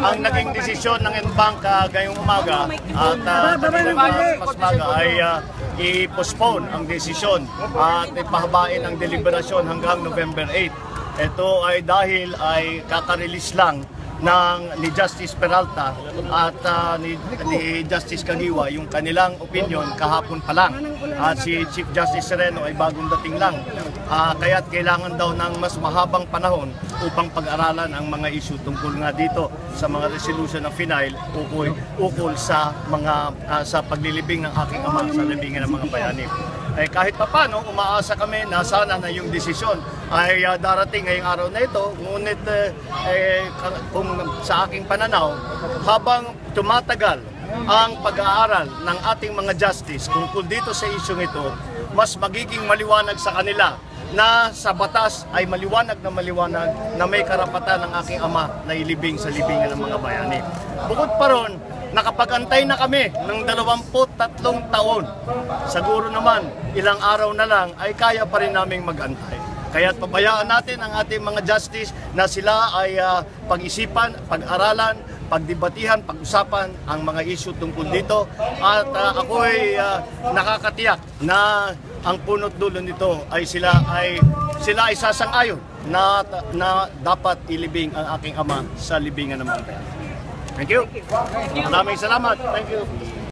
ang naging desisyon ng NBank ngayong umaga at mas maga ay i-postpone ang desisyon at ipahabain ang deliberasyon hanggang November 8. Ito ay dahil ay kaka-release lang ni Justice Peralta at ni Justice Kagiwa yung kanilang opinion kahapon pa lang. At si Chief Justice Sereno ay bagong dating lang. Kaya't kailangan daw ng mas mahabang panahon upang pag-aralan ang mga issue tungkol nga dito sa mga resolution ng FINAIL ukol sa sa paglilibing ng aking ama sa libingan ng mga bayani. Kahit papano, umaasa kami na sana na yung desisyon ay darating ngayong araw na ito. Ngunit kung sa aking pananaw, habang tumatagal ang pag-aaral ng ating mga justice tungkol dito sa isyong ito, mas magiging maliwanag sa kanila na sa batas ay maliwanag na may karapatan ng aking ama na ilibing sa libingan ng mga bayani. Bukod pa ron, nakapag-antay na kami ng 23 taon. Siguro naman, ilang araw na lang ay kaya pa rin naming mag-antay. Kaya pabayaan natin ang ating mga justice na sila ay pag-isipan, pag-aralan, pagdebatihan, pag-usapan ang mga issue tungkol dito. At ako ay nakakatiyak na ang punot dulo nito ay sila ay sasang-ayon na dapat ilibing ang aking ama sa libingan ng mga bayan. Thank you. Maraming salamat. Thank you.